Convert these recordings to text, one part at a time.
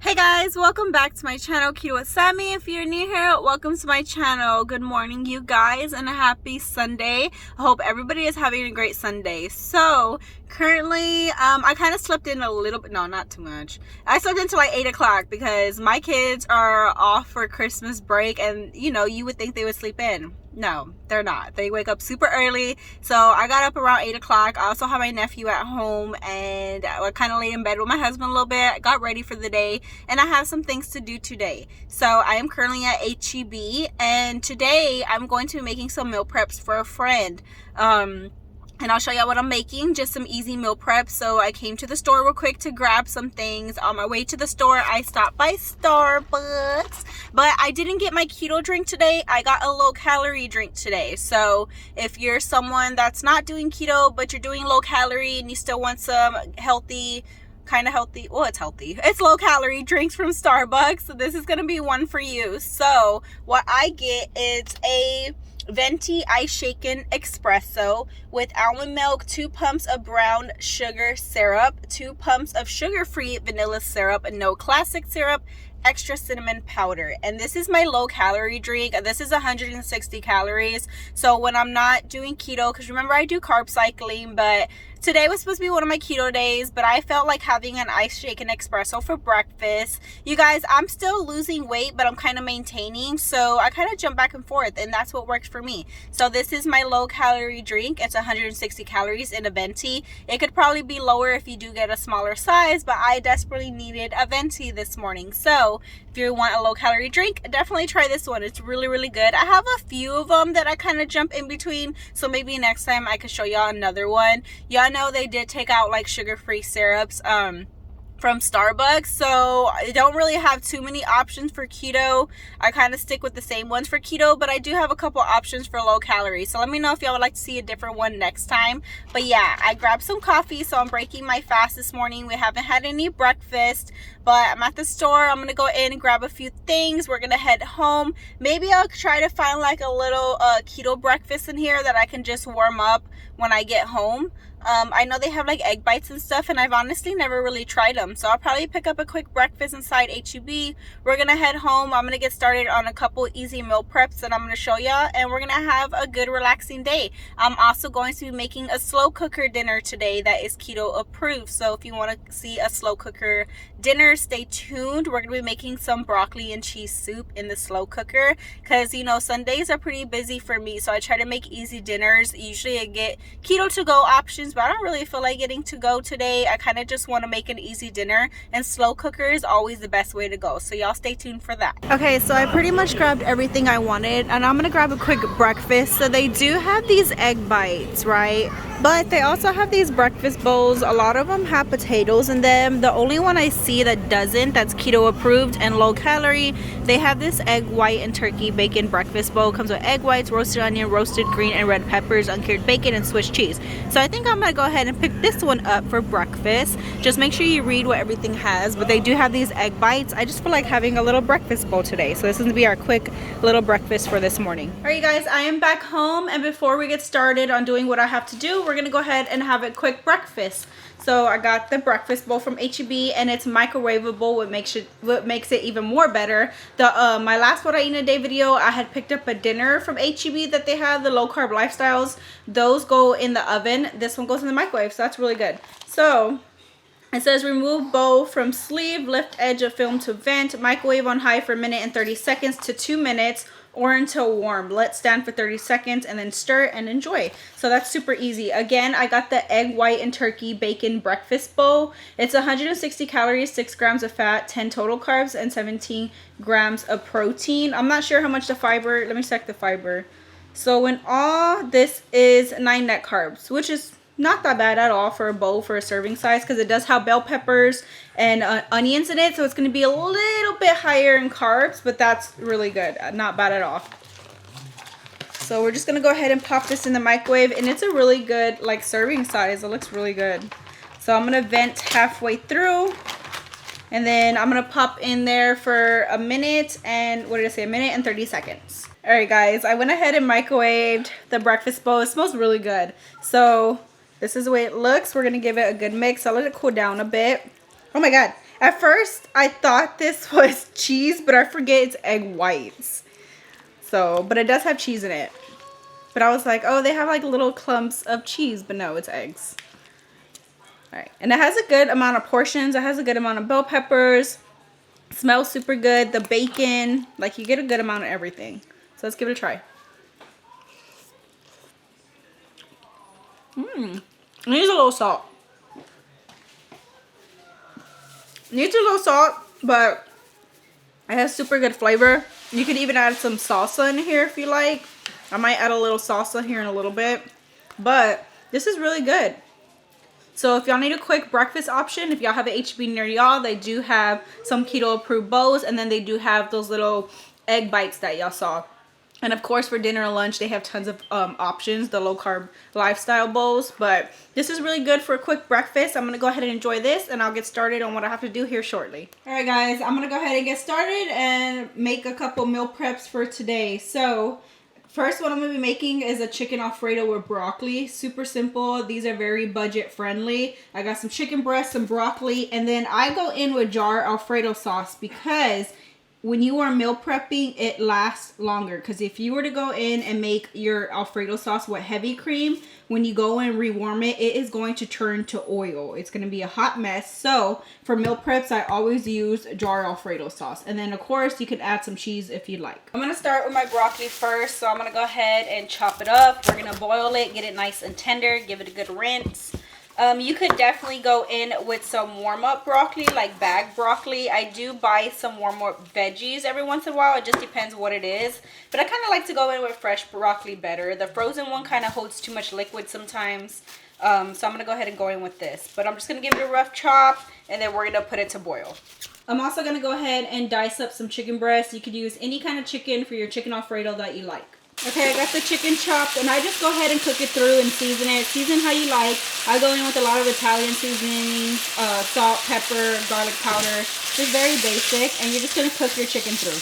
Hey guys, welcome back to my channel, Keto with Sammy. If you're new here, welcome to my channel. Good morning, you guys, and a happy Sunday. I hope everybody is having a great Sunday. So currently, I kind of slept in a little bit. No, not too much. I slept until like 8 o'clock because my kids are off for Christmas break, and you know, you would think they would sleep in. No, they're not. They wake up super early. So I got up around 8 o'clock. I also have my nephew at home, and I kind of laid in bed with my husband a little bit. I got ready for the day, and I have some things to do today. So I am currently at HEB, and today I'm going to be making some meal preps for a friend. And I'll show y'all what I'm making, just some easy meal prep. So I came to the store real quick to grab some things. On my way to the store, I stopped by Starbucks, but I didn't get my keto drink today. I got a low calorie drink today. So if you're someone that's not doing keto, but you're doing low calorie and you still want some healthy, kind of healthy, well, it's healthy, it's low calorie drinks from Starbucks, so this is going to be one for you. So what I get is a venti ice shaken espresso with almond milk, 2 pumps of brown sugar syrup, 2 pumps of sugar-free vanilla syrup, no classic syrup, extra cinnamon powder. And this is my low calorie drink. This is 160 calories. So when I'm not doing keto, because remember I do carb cycling, but today was supposed to be one of my keto days, but I felt like having an ice shaken espresso for breakfast. You guys, I'm still losing weight, but I'm kind of maintaining, so I kind of jump back and forth, and that's what works for me. So this is my low calorie drink. It's 160 calories in a venti. It could probably be lower if you do get a smaller size, but I desperately needed a venti this morning. So if you want a low calorie drink, definitely try this one. It's really, really good. I have a few of them that I kind of jump in between, so maybe next time I could show y'all another one. Y'all know they did take out like sugar-free syrups from Starbucks, so I don't really have too many options for keto. I kind of stick with the same ones for keto, but I do have a couple options for low calorie, so let me know if y'all would like to see a different one next time. But yeah, I grabbed some coffee, so I'm breaking my fast this morning. We haven't had any breakfast, but I'm at the store. I'm gonna go in and grab a few things. We're gonna head home. Maybe I'll try to find like a little keto breakfast in here that I can just warm up when I get home. I know they have like egg bites and stuff, and I've honestly never really tried them, so I'll probably pick up a quick breakfast inside HEB. We're gonna head home. I'm gonna get started on a couple easy meal preps that I'm gonna show y'all, and we're gonna have a good relaxing day. I'm also going to be making a slow cooker dinner today that is keto approved, so if you want to see a slow cooker dinner, stay tuned. We're gonna be making some broccoli and cheese soup in the slow cooker, because you know Sundays are pretty busy for me, so I try to make easy dinners. Usually I get keto to go options, but I don't really feel like getting to go today. I kind of just want to make an easy dinner, and slow cooker is always the best way to go, so y'all stay tuned for that. Okay, so I pretty much grabbed everything I wanted, and I'm gonna grab a quick breakfast. So they do have these egg bites, right? But they also have these breakfast bowls. A lot of them have potatoes in them. The only one I see that doesn't, that's keto approved and low calorie, they have this egg white and turkey bacon breakfast bowl. Comes with egg whites, roasted onion, roasted green and red peppers, uncured bacon, and Swiss cheese. So I think I'm gonna go ahead and pick this one up for breakfast. Just make sure you read what everything has, but they do have these egg bites. I just feel like having a little breakfast bowl today, so this is gonna be our quick little breakfast for this morning. All right, you guys, I am back home, and before we get started on doing what I have to do, we're gonna go ahead and have a quick breakfast. So I got the breakfast bowl from HEB, and it's microwavable, what makes it even more better. My last What I Eat in a Day video, I had picked up a dinner from HEB that they have, the low carb lifestyles. Those go in the oven. This one goes in the microwave, so that's really good. So it says remove bowl from sleeve, lift edge of film to vent, microwave on high for 1 minute and 30 seconds to 2 minutes, or until warm. Let stand for 30 seconds and then stir and enjoy. So that's super easy. Again, I got the egg white and turkey bacon breakfast bowl. It's 160 calories, 6 grams of fat, 10 total carbs, and 17 grams of protein. I'm not sure how much the fiber, let me check the fiber. So in all, this is 9 net carbs, which is not that bad at all for a bowl for a serving size, because it does have bell peppers and onions in it, so it's going to be a little bit higher in carbs, but that's really good. Not bad at all. So we're just going to go ahead and pop this in the microwave, and it's a really good like serving size. It looks really good. So I'm going to vent halfway through, and then I'm going to pop in there for 1 minute and, what did I say, 1 minute and 30 seconds. All right, guys, I went ahead and microwaved the breakfast bowl. It smells really good. So this is the way it looks. We're going to give it a good mix. I'll let it cool down a bit. Oh my God. At first, I thought this was cheese, but I forget it's egg whites. So, but it does have cheese in it. But I was like, oh, they have like little clumps of cheese, but no, it's eggs. All right, and it has a good amount of portions. It has a good amount of bell peppers. It smells super good. The bacon, like you get a good amount of everything. So let's give it a try. It needs a little salt. Needs a little salt, but it has super good flavor. You could even add some salsa in here if you like. I might add a little salsa here in a little bit. But this is really good. So if y'all need a quick breakfast option, if y'all have an HB near y'all, they do have some keto approved bowls. And then they do have those little egg bites that y'all saw. And of course for dinner and lunch, they have tons of options, the low carb lifestyle bowls. But this is really good for a quick breakfast. I'm going to go ahead and enjoy this and I'll get started on what I have to do here shortly. Alright guys, I'm going to go ahead and get started and make a couple meal preps for today. So first what I'm going to be making is a chicken alfredo with broccoli. Super simple. These are very budget friendly. I got some chicken breast, some broccoli, and then I go in with jar alfredo sauce because when you are meal prepping, it lasts longer. Because if you were to go in and make your alfredo sauce with heavy cream, when you go and rewarm it, it is going to turn to oil. It's going to be a hot mess. So for meal preps, I always use jar alfredo sauce. And then of course, you can add some cheese if you like. I'm going to start with my broccoli first. So I'm going to go ahead and chop it up. We're going to boil it, get it nice and tender, give it a good rinse. You could definitely go in with some warm-up broccoli, like bagged broccoli. I do buy some warm-up veggies every once in a while. It just depends what it is. But I kind of like to go in with fresh broccoli better. The frozen one kind of holds too much liquid sometimes. So I'm going to go ahead and go in with this. But I'm just going to give it a rough chop, and then we're going to put it to boil. I'm also going to go ahead and dice up some chicken breast. You could use any kind of chicken for your chicken alfredo that you like. Okay, I got the chicken chopped, and I just go ahead and cook it through and season it. Season how you like. I go in with a lot of Italian seasonings, salt, pepper, garlic powder. Just very basic, and you're just going to cook your chicken through.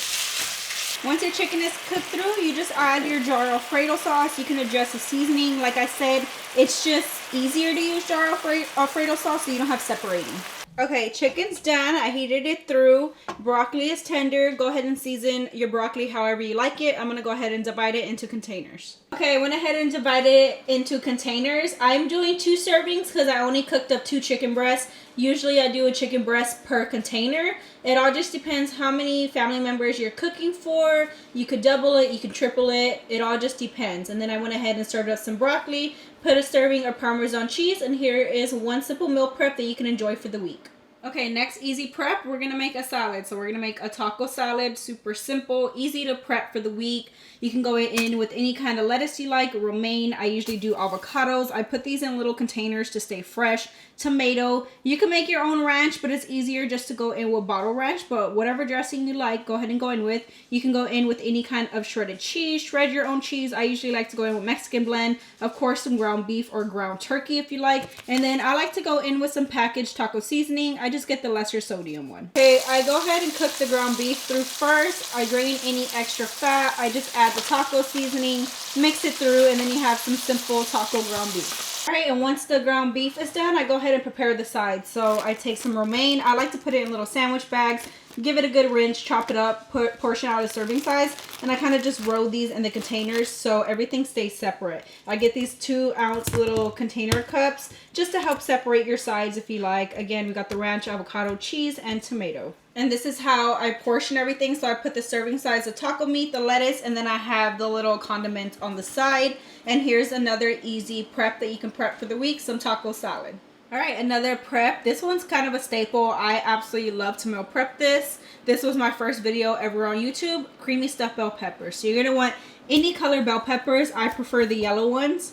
Once your chicken is cooked through, you just add your jar alfredo sauce. You can adjust the seasoning. Like I said, it's just easier to use jar alfredo sauce so you don't have separating. Okay, chicken's done. I heated it through. Broccoli is tender. Go ahead and season your broccoli however you like it. I'm going to go ahead and divide it into containers. Okay, I went ahead and divided it into containers. I'm doing 2 servings because I only cooked up 2 chicken breasts. Usually I do a chicken breast per container. It all just depends how many family members you're cooking for. You could double it, you could triple it. It all just depends. And then I went ahead and served up some broccoli, put a serving of Parmesan cheese, and here is one simple meal prep that you can enjoy for the week. Okay, next easy prep, we're going to make a salad. So we're going to make a taco salad, super simple, easy to prep for the week. You can go in with any kind of lettuce you like, romaine. I usually do avocados. I put these in little containers to stay fresh. Tomato. You can make your own ranch, but it's easier just to go in with bottle ranch. But whatever dressing you like, go ahead and go in with. You can go in with any kind of shredded cheese. Shred your own cheese. I usually like to go in with Mexican blend. Of course, some ground beef or ground turkey if you like. And then I like to go in with some packaged taco seasoning. I just get the lesser sodium one. Okay, I go ahead and cook the ground beef through first. I drain any extra fat. I just add the taco seasoning, mix it through, and then you have some simple taco ground beef. Alright, and once the ground beef is done, I go ahead and prepare the sides. So I take some romaine. I like to put it in little sandwich bags, give it a good rinse, chop it up, portion out a serving size, and I kind of just roll these in the containers so everything stays separate. I get these 2-ounce little container cups just to help separate your sides if you like. Again, we got the ranch, avocado, cheese, and tomato. And this is how I portion everything. So I put the serving size of taco meat, the lettuce, and then I have the little condiment on the side. And here's another easy prep that you can prep for the week, some taco salad. All right, another prep. This one's kind of a staple. I absolutely love to meal prep this. This was my first video ever on YouTube, creamy stuffed bell peppers. So you're gonna want any color bell peppers. I prefer the yellow ones.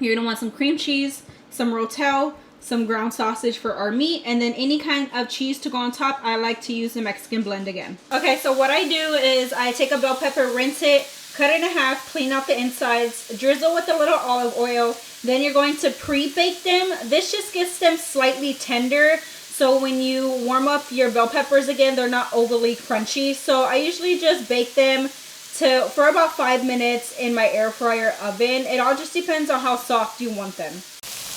You're gonna want some cream cheese, some rotel, some ground sausage for our meat, and then any kind of cheese to go on top. I like to use the Mexican blend again. Okay, so what I do is I take a bell pepper, rinse it, cut it in half, clean out the insides, drizzle with a little olive oil. Then you're going to pre-bake them. This just gets them slightly tender. So when you warm up your bell peppers again, they're not overly crunchy. So I usually just bake them for about 5 minutes in my air fryer oven. It all just depends on how soft you want them.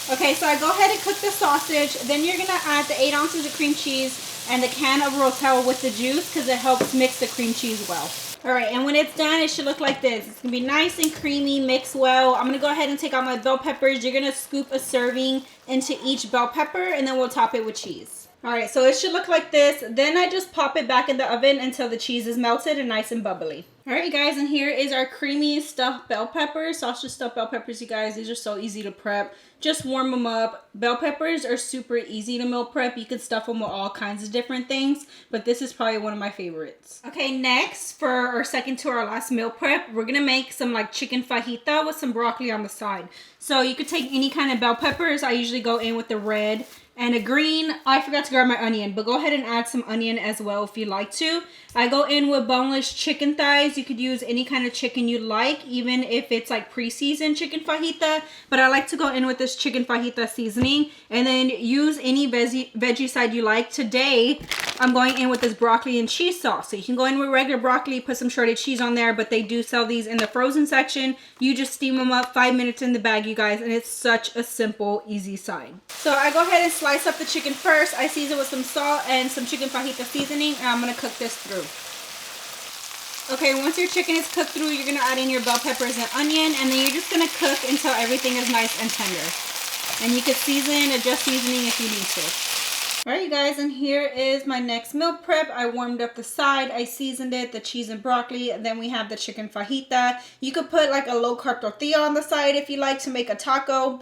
Okay, so I go ahead and cook the sausage. Then you're going to add the 8 ounces of cream cheese, and the can of Rotel with the juice because it helps mix the cream cheese well. Alright, and when it's done, it should look like this. It's going to be nice and creamy, mixed well. I'm going to go ahead and take out my bell peppers. You're going to scoop a serving into each bell pepper, and then we'll top it with cheese. Alright, so it should look like this. Then I just pop it back in the oven until the cheese is melted and nice and bubbly. Alright guys, and here is our creamy stuffed bell peppers. Sausage stuffed bell peppers, you guys. These are so easy to prep. Just warm them up. Bell peppers are super easy to meal prep. You can stuff them with all kinds of different things, but this is probably one of my favorites. Okay, next, for our second to our last meal prep, we're gonna make some like chicken fajita with some broccoli on the side. So you could take any kind of bell peppers. I usually go in with the red and a green. I forgot to grab my onion, but go ahead and add some onion as well if you like to. I go in with boneless chicken thighs. You could use any kind of chicken you like, even if it's like pre-seasoned chicken fajita, but I like to go in with this chicken fajita seasoning, and then use any veggie side you like. Today, I'm going in with this broccoli and cheese sauce. So you can go in with regular broccoli, put some shredded cheese on there, but they do sell these in the frozen section. You just steam them up, 5 minutes in the bag, you guys, and it's such a simple, easy side. So I go ahead and slice up the chicken first. I season with some salt and some chicken fajita seasoning, and I'm going to cook this through. Okay, once your chicken is cooked through, you're going to add in your bell peppers and onion, and then you're just going to cook until everything is nice and tender. And you can season, adjust seasoning if you need to. Alright you guys, and here is my next meal prep. I warmed up the side, I seasoned it, the cheese and broccoli, and then we have the chicken fajita. You could put like a low carb tortilla on the side if you like to make a taco,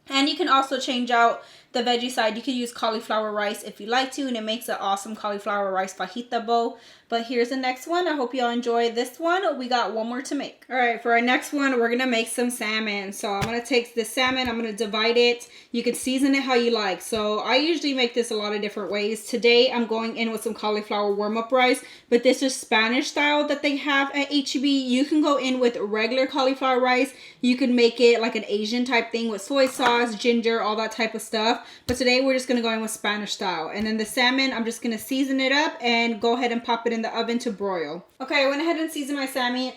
and you can also change out the veggie side. You could use cauliflower rice if you like to, and it makes an awesome cauliflower rice fajita bowl. But here's the next one. I hope y'all enjoy this one. We got one more to make. All right, for our next one, we're gonna make some salmon. So I'm gonna take this salmon, I'm gonna divide it. You can season it how you like. So I usually make this a lot of different ways. Today, I'm going in with some cauliflower warm-up rice, but this is Spanish style that they have at HEB. You can go in with regular cauliflower rice. You can make it like an Asian type thing with soy sauce, ginger, all that type of stuff. But today, we're just gonna go in with Spanish style. And then the salmon, I'm just gonna season it up and go ahead and pop it in the oven to broil. Okay, I went ahead and seasoned my salmon.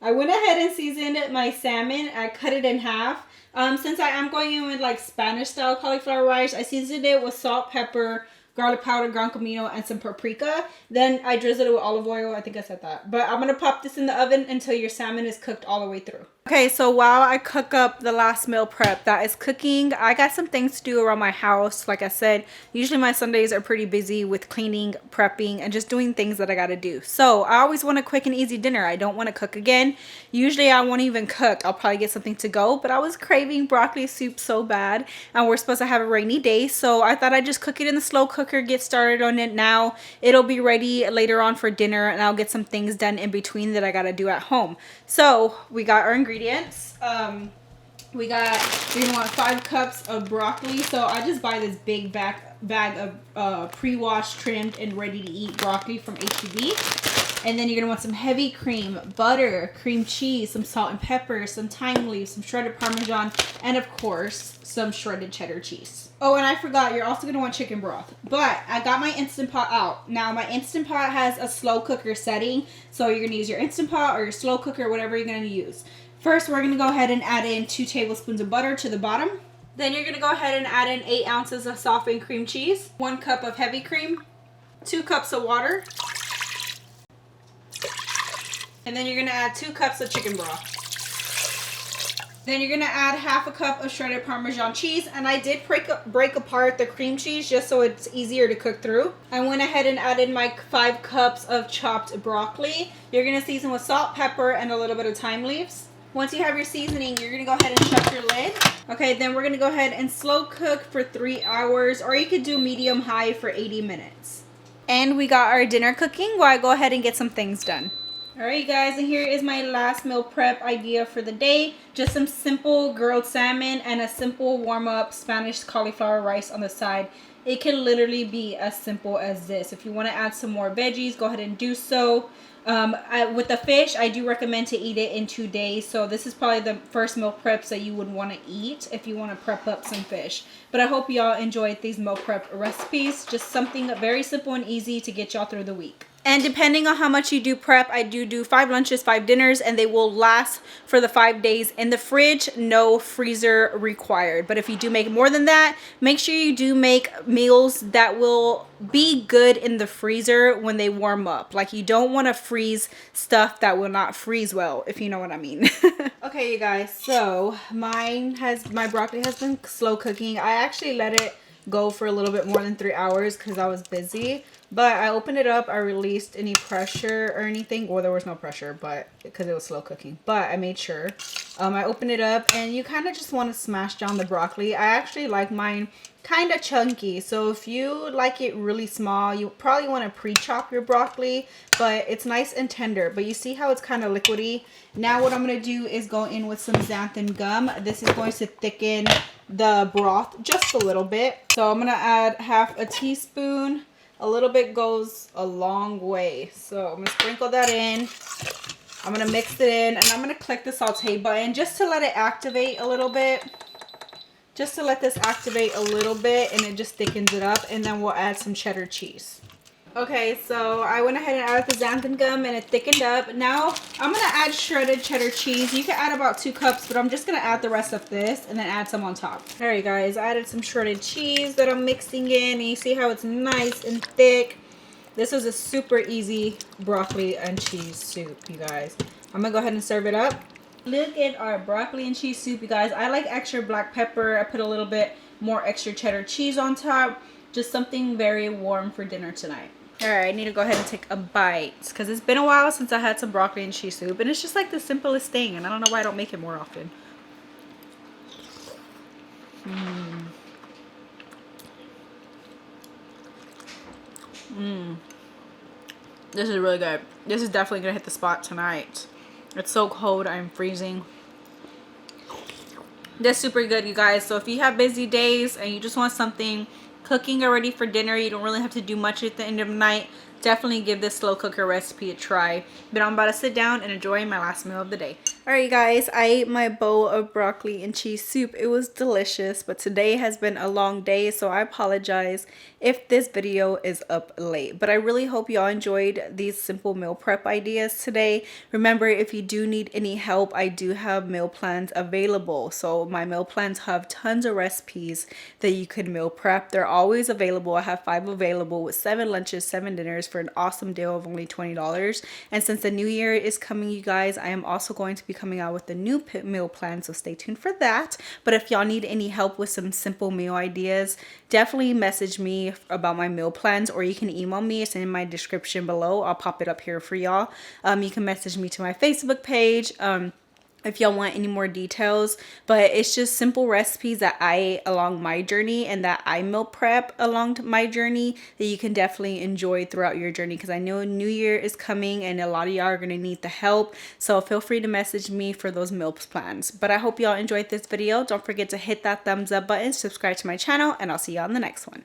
I went ahead and seasoned my salmon. I cut it in half. Since I am going in with like Spanish style cauliflower rice, I seasoned it with salt, pepper, garlic powder, gran comino, and some paprika. Then I drizzled it with olive oil. I think I said that. But I'm gonna pop this in the oven until your salmon is cooked all the way through. Okay, so while I cook up the last meal prep that is cooking, I got some things to do around my house. Like I said, usually my Sundays are pretty busy with cleaning, prepping, and just doing things that I gotta do. So I always want a quick and easy dinner. I don't want to cook again. Usually I won't even cook. I'll probably get something to go, but I was craving broccoli soup so bad, and we're supposed to have a rainy day, so I thought I'd just cook it in the slow cooker, get started on it now. It'll be ready later on for dinner, and I'll get some things done in between that I gotta do at home. So we got our ingredients. We're gonna want 5 cups of broccoli. So I just buy this big bag of pre-washed, trimmed, and ready to eat broccoli from HEB. And then you're gonna want some heavy cream, butter, cream cheese, some salt and pepper, some thyme leaves, some shredded Parmesan, and of course some shredded cheddar cheese. Oh, and I forgot, you're also gonna want chicken broth. But I got my Instant Pot out. Now my Instant Pot has a slow cooker setting, so you're gonna use your Instant Pot or your slow cooker, whatever you're gonna use. First, we're gonna go ahead and add in 2 tablespoons of butter to the bottom. Then you're gonna go ahead and add in 8 ounces of softened cream cheese, 1 cup of heavy cream, 2 cups of water, and then you're gonna add 2 cups of chicken broth. Then you're gonna add half a cup of shredded Parmesan cheese, and I did break apart the cream cheese just so it's easier to cook through. I went ahead and added my 5 cups of chopped broccoli. You're gonna season with salt, pepper, and a little bit of thyme leaves. Once you have your seasoning, you're gonna go ahead and shut your lid. Okay, then we're gonna go ahead and slow cook for 3 hours, or you could do medium high for 80 minutes. And we got our dinner cooking while I go ahead and get some things done. Alright guys, and here is my last meal prep idea for the day. Just some simple grilled salmon and a simple warm-up Spanish cauliflower rice on the side. It can literally be as simple as this. If you want to add some more veggies, go ahead and do so. With the fish, I do recommend to eat it in 2 days. So this is probably the first meal preps that you would want to eat if you want to prep up some fish. But I hope y'all enjoyed these meal prep recipes. Just something very simple and easy to get y'all through the week. And depending on how much you do prep, I do 5 lunches, 5 dinners, and they will last for the 5 days in the fridge. No freezer required. But if you do make more than that, make sure you do make meals that will be good in the freezer when they warm up. Like, you don't want to freeze stuff that will not freeze well, if you know what I mean. Okay, you guys, so my broccoli has been slow cooking. I actually let it go for a little bit more than 3 hours because I was busy. But I opened it up. I released any pressure or anything. Well, there was no pressure, but because it was slow cooking. But I made sure. I opened it up, and you kind of just want to smash down the broccoli. I actually like mine kind of chunky. So if you like it really small, you probably want to pre-chop your broccoli. But it's nice and tender. But you see how it's kind of liquidy? Now what I'm going to do is go in with some xanthan gum. This is going to thicken the broth just a little bit. So I'm going to add half a teaspoon. A little bit goes a long way. So I'm going to sprinkle that in. I'm going to mix it in, and I'm going to click the saute button just to let it activate a little bit. Just to let this activate a little bit, and it just thickens it up, and then we'll add some cheddar cheese. Okay, so I went ahead and added the xanthan gum, and it thickened up. Now I'm going to add shredded cheddar cheese. You can add about 2 cups, but I'm just going to add the rest of this and then add some on top. All right, guys, I added some shredded cheese that I'm mixing in, and you see how it's nice and thick. This was a super easy broccoli and cheese soup, you guys. I'm going to go ahead and serve it up. Look at our broccoli and cheese soup, you guys. I like extra black pepper. I put a little bit more extra cheddar cheese on top. Just something very warm for dinner tonight. Alright, I need to go ahead and take a bite because it's been a while since I had some broccoli and cheese soup, and it's just like the simplest thing, and I don't know why I don't make it more often. This is really good. This is definitely gonna hit the spot tonight. It's so cold, I'm freezing. That's super good, you guys. So if you have busy days and you just want something cooking already for dinner, you don't really have to do much at the end of the night, definitely give this slow cooker recipe a try. But I'm about to sit down and enjoy my last meal of the day. Alright, guys, I ate my bowl of broccoli and cheese soup. It was delicious, but today has been a long day, so I apologize if this video is up late. But I really hope y'all enjoyed these simple meal prep ideas today. Remember, if you do need any help, I do have meal plans available. So my meal plans have tons of recipes that you could meal prep. They're always available. I have 5 available with 7 lunches, 7 dinners for an awesome deal of only $20. And since the new year is coming, you guys, I am also going to be coming out with a new meal plan, so stay tuned for that. But if y'all need any help with some simple meal ideas, definitely message me about my meal plans, or you can email me. It's in my description below. I'll pop it up here for y'all. You can message me to my Facebook page if y'all want any more details. But it's just simple recipes that I ate along my journey and that I meal prep along my journey that you can definitely enjoy throughout your journey, because I know New Year is coming and a lot of y'all are going to need the help. So feel free to message me for those meal plans. But I hope y'all enjoyed this video. Don't forget to hit that thumbs up button, subscribe to my channel, and I'll see y'all in the next one.